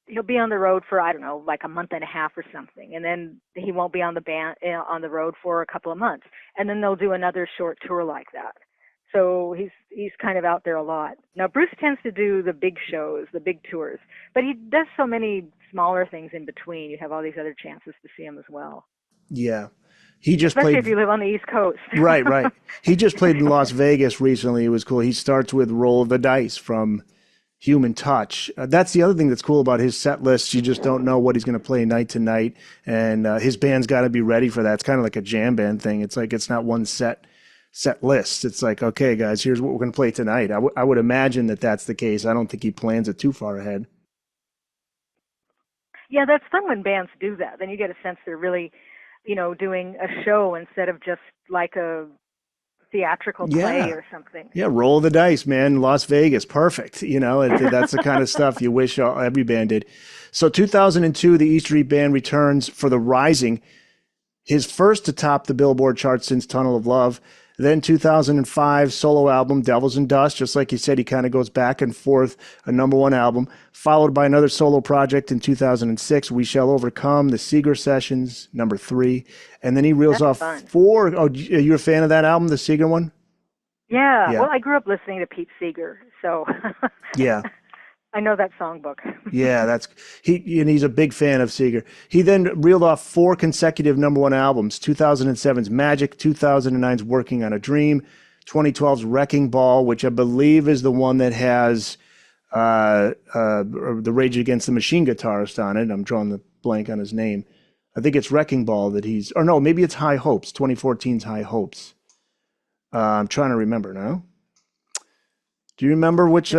he'll be on the road for, I don't know, like a month and a half or something. And then he won't be on the road for a couple of months. And then they'll do another short tour like that. So he's kind of out there a lot. Now, Bruce tends to do the big shows, the big tours, but he does so many smaller things in between. You have all these other chances to see him as well. Yeah. He just Especially played, if you live on the East Coast. Right. He just played in Las Vegas recently. It was cool. He starts with Roll of the Dice from Human Touch. That's the other thing that's cool about his set lists. You just don't know what he's going to play night to night, and his band's got to be ready for that. It's kind of like a jam band thing. It's like it's not one set list. It's like, okay, guys, here's what we're going to play tonight. I would imagine that that's the case. I don't think he plans it too far ahead. Yeah, that's fun when bands do that. Then you get a sense they're really, doing a show instead of just like a theatrical play or something. Yeah, roll the dice, man. Las Vegas, perfect. That's the kind of stuff you wish every band did. So 2002, the E Street Band returns for The Rising, his first to top the Billboard chart since Tunnel of Love. Then 2005 solo album, Devils and Dust. Just like you said, he kind of goes back and forth, a number one album, followed by another solo project in 2006, We Shall Overcome, the Seeger Sessions, number 3. And then he reels That's off fun. 4. Oh, are you a fan of that album, the Seeger one? Yeah. Yeah. Well, I grew up listening to Pete Seeger, so Yeah. I know that songbook. Yeah, and he's a big fan of Seeger. He then reeled off 4 consecutive number one albums: 2007's Magic, 2009's Working on a Dream, 2012's Wrecking Ball, which I believe is the one that has the Rage Against the Machine guitarist on it. I'm drawing the blank on his name. I think it's Wrecking Ball that or no, maybe it's High Hopes, 2014's High Hopes. I'm trying to remember now. Do you remember which?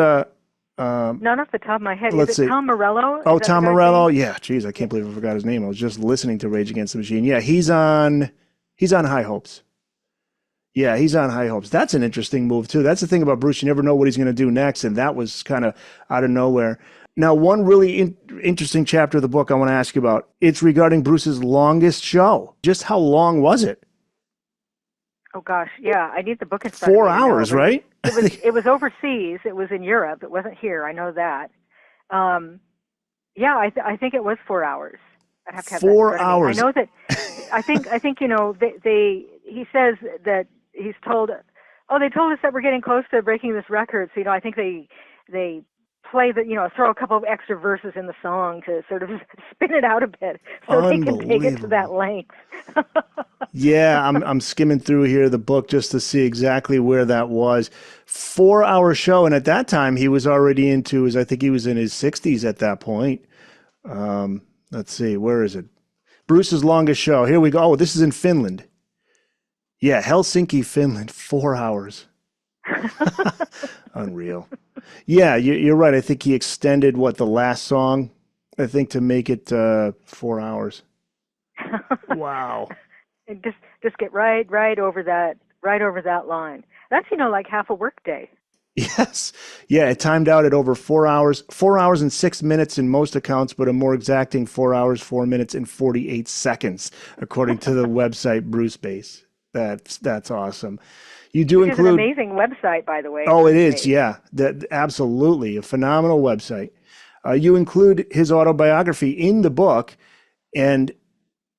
Not off the top of my head. Let's Is it see. Tom Morello? Oh, Is that Tom the guy's Morello. name? Yeah, geez, I can't believe I forgot his name. I was just listening to Rage Against the Machine. Yeah, he's on High Hopes. Yeah, he's on High Hopes. That's an interesting move too. That's the thing about Bruce. You never know what he's going to do next, and that was kind of out of nowhere. Now, one really interesting chapter of the book I want to ask you about. It's regarding Bruce's longest show. Just how long was it? Oh gosh, yeah. I need the book in front of 4 me to know, hours, but right? It was overseas. It was in Europe. It wasn't here. I know that. Yeah, I think it was 4 hours. I'd have to have 4 that in front of me. hours. I know that. I think he says that he's told. Oh, they told us that we're getting close to breaking this record. So I think they play throw a couple of extra verses in the song to sort of spin it out a bit so they can take it to that length. Yeah, I'm skimming through here the book just to see exactly where that was. 4 hour show, and at that time he was already I think he was in his 60s at that point. Let's see, where is it? Bruce's longest show. Here we go. Oh, this is in Finland. Yeah, Helsinki, Finland. 4 hours. Unreal. Yeah, you're right. I think he extended the last song, I think, to make it 4 hours. Wow. And just get right over that line. That's like half a work day. Yes. Yeah, it timed out at over 4 hours, 4 hours and 6 minutes in most accounts, but a more exacting 4 hours, 4 minutes and 48 seconds, according to the website Bruce Base. That's awesome. You do It's an amazing website, by the way. Oh, it is. Yeah, absolutely a phenomenal website. You include his autobiography in the book, and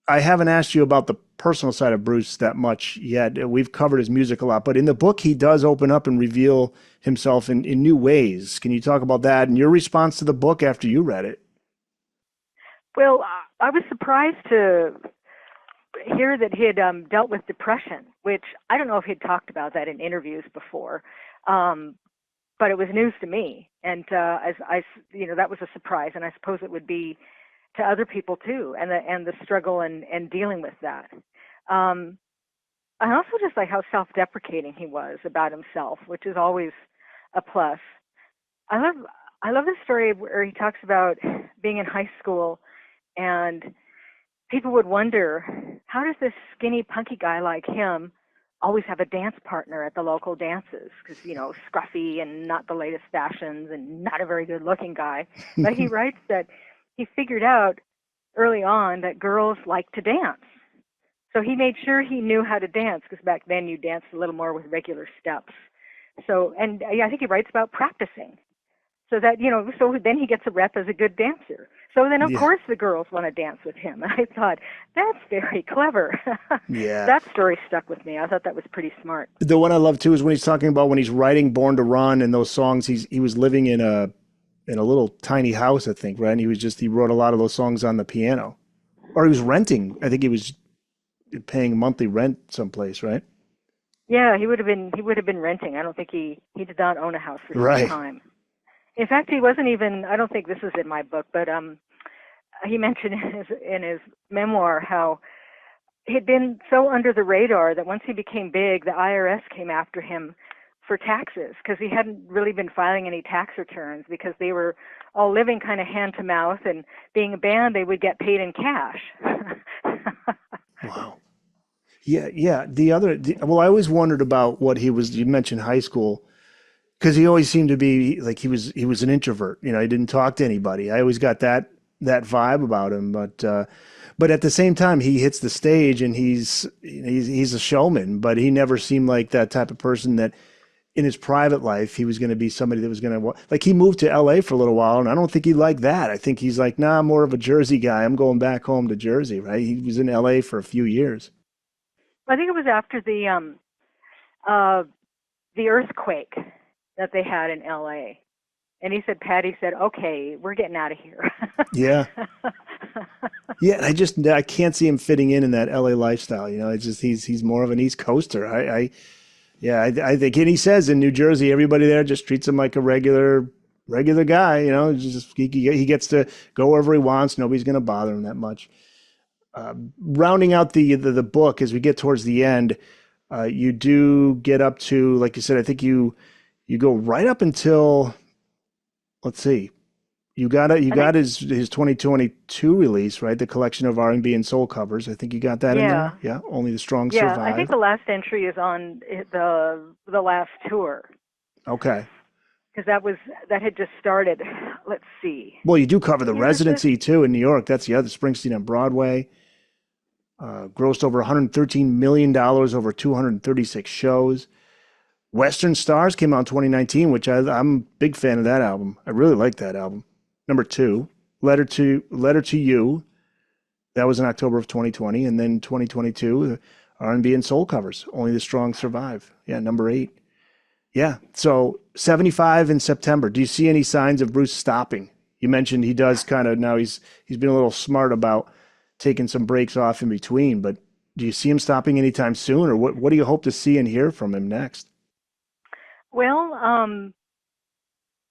I haven't asked you about the personal side of Bruce that much yet. We've covered his music a lot, but in the book, he does open up and reveal himself in new ways. Can you talk about that and your response to the book after you read it? Well, I was surprised to hear that he had dealt with depression, which I don't know if he'd talked about that in interviews before, but it was news to me. And that was a surprise, and I suppose it would be to other people too, and the struggle and dealing with that. I also just like how self-deprecating he was about himself, which is always a plus. I love the story where he talks about being in high school, and people would wonder, how does this skinny, punky guy like him always have a dance partner at the local dances? Because, scruffy and not the latest fashions and not a very good-looking guy. But he writes that he figured out early on that girls like to dance. So he made sure he knew how to dance, because back then you danced a little more with regular steps. So, and I think he writes about practicing. So that, so then he gets a rep as a good dancer. So then, of course, the girls want to dance with him. And I thought, that's very clever. Yeah. That story stuck with me. I thought that was pretty smart. The one I love, too, is when he's talking about when he's writing Born to Run and those songs, he was living in a little tiny house, I think, right? And he wrote a lot of those songs on the piano. Or he was renting. I think he was paying monthly rent someplace, right? Yeah, he would have been renting. I don't think he did not own a house for some time. In fact, he wasn't even, I don't think this is in my book, but he mentioned in his memoir how he'd been so under the radar that once he became big, the IRS came after him for taxes, because he hadn't really been filing any tax returns, because they were all living kind of hand to mouth, and being a band, they would get paid in cash. Wow. Yeah. Well, I always wondered about what you mentioned high school, because he always seemed to be like he was an introvert. He didn't talk to anybody. I always got that that vibe about him. But at the same time, he hits the stage and he's a showman. But he never seemed like that type of person that in his private life he was going to be somebody that was going to like. He moved to L.A. for a little while, and I don't think he liked that. I think he's like, nah, I'm more of a Jersey guy. I'm going back home to Jersey. Right? He was in L.A. for a few years. I think it was after uh, the earthquake that they had in L.A. And he said, Patti said, okay, we're getting out of here. Yeah. Yeah, and I can't see him fitting in that LA lifestyle. It's just he's more of an East Coaster. I think, and he says in New Jersey, everybody there just treats him like a regular guy. Just he gets to go wherever he wants. Nobody's going to bother him that much. Rounding out the book as we get towards the end, you do get up to, like you said, I think you go right up until, let's see. You I got think, his 2022 release, right? The collection of R&B and soul covers. I think you got that in yeah, there. Yeah, Only the Strong yeah. I think Survive. the last entry is on the last tour Okay. because that had just started. Let's see, Well, you do cover the what year is this? residency too in New York. That's the other Springsteen on Broadway. Grossed over $113 million over 236 shows. Western Stars came out in 2019, which I'm a big fan of that album. I really like that album. Number two, Letter to You. That was in October of 2020, and then 2022, R&B and B and soul covers. Only the Strong Survive. Yeah, number 8. Yeah. So 75 in September. Do you see any signs of Bruce stopping? You mentioned he does kind of now. He's been a little smart about taking some breaks off in between, but do you see him stopping anytime soon, or what do you hope to see and hear from him next? Well,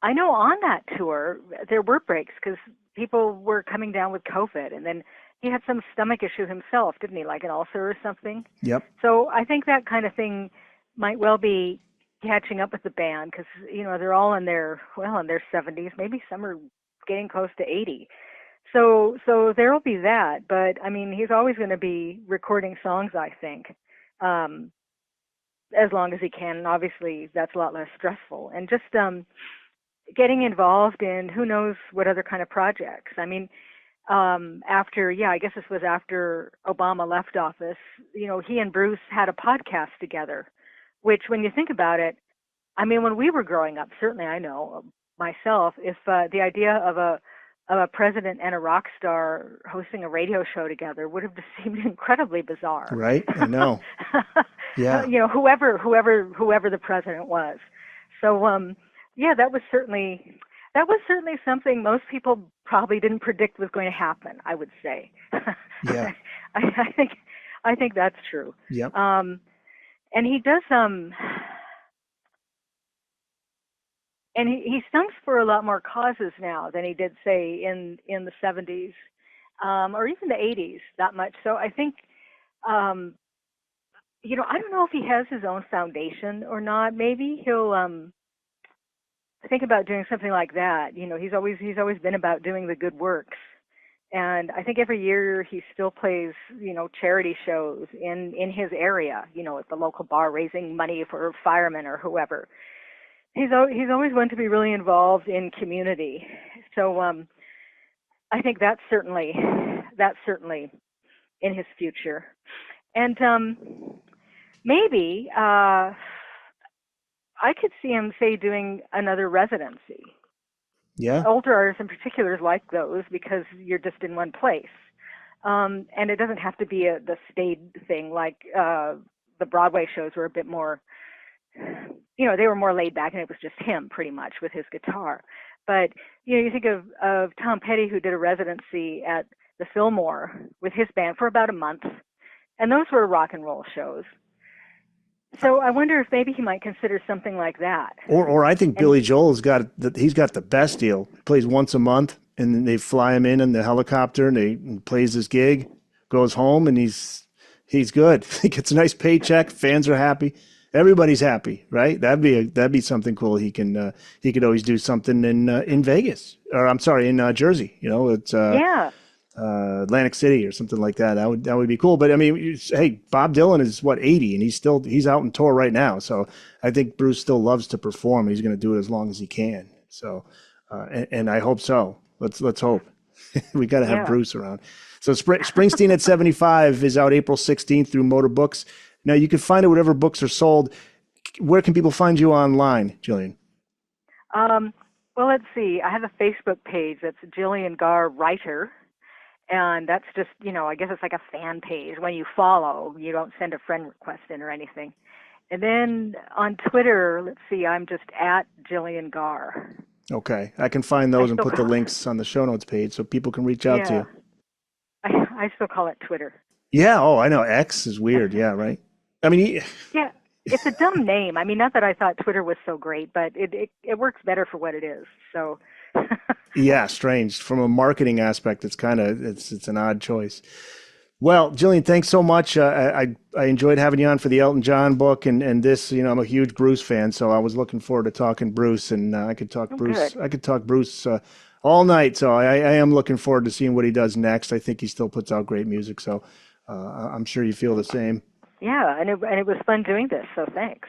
I know on that tour there were breaks because people were coming down with COVID, and then he had some stomach issue himself, didn't he? Like an ulcer or something. Yep. So I think that kind of thing might well be catching up with the band because they're all in their 70s, maybe some are getting close to 80. So there'll be that, but I mean he's always going to be recording songs, I think, um, as long as he can. And obviously that's a lot less stressful, and just getting involved in who knows what other kind of projects. I mean, I guess this was after Obama left office, he and Bruce had a podcast together, which when you think about it, I mean, when we were growing up, certainly I know myself, if the idea of a president and a rock star hosting a radio show together would have just seemed incredibly bizarre. Right. I know. Yeah. Whoever the president was. So, yeah, that was certainly something most people probably didn't predict was going to happen, I would say. Yeah. I think that's true. Yep. And he does and he sings for a lot more causes now than he did say in the 70s, or even the 80s that much. So I think I don't know if he has his own foundation or not. Maybe he'll think about doing something like that. He's always been about doing the good works. And I think every year he still plays, charity shows in his area, at the local bar, raising money for firemen or whoever. He's always wanted to be really involved in community. So I think that's certainly in his future. And maybe I could see him, say, doing another residency. Yeah. Older artists in particular like those because you're just in one place. And it doesn't have to be the stayed thing like the Broadway shows were a bit more, they were more laid back and it was just him pretty much with his guitar. But, you think of Tom Petty, who did a residency at the Fillmore with his band for about a month. And those were rock and roll shows. So I wonder if maybe he might consider something like that. Or I think And Billy Joel's he's got the best deal. He plays once a month, and then they fly him in the helicopter, and he plays his gig, goes home, and he's good. He gets a nice paycheck. Fans are happy. Everybody's happy, right? That'd be something cool. He could always do something in Vegas, or I'm sorry, in Jersey. It's yeah, Atlantic City or something like that. That would be cool. But I mean, hey, Bob Dylan is what 80, and he's out on tour right now. So I think Bruce still loves to perform. He's going to do it as long as he can. So, and I hope so. Let's hope. We got to have Yeah. Bruce around. So Springsteen at 75 is out April 16th through Motor Books. Now you can find it whatever books are sold. Where can people find you online, Gillian? Um, well, let's see. I have a Facebook page that's Gillian Gaar Writer, and that's just, I guess it's like a fan page. When you follow, you don't send a friend request in or anything. And then on Twitter, let's see, I'm just at Gillian Gaar. Okay, I can find I those and still put the call links on the show notes page so people can reach out to yeah, you. I still call it Twitter. Yeah. Oh, I know. X is weird. Yeah. Right. I mean, Yeah, it's a dumb name. I mean, not that I thought Twitter was so great, but it works better for what it is. So, yeah, strange. From a marketing aspect, it's an odd choice. Well, Gillian, thanks so much. I enjoyed having you on for the Elton John book and this. I'm a huge Bruce fan, so I was looking forward to talking Bruce, and I could talk oh, Bruce. good. I could talk Bruce all night. So I am looking forward to seeing what he does next. I think he still puts out great music. So I'm sure you feel the same. Yeah, and it was fun doing this. So thanks.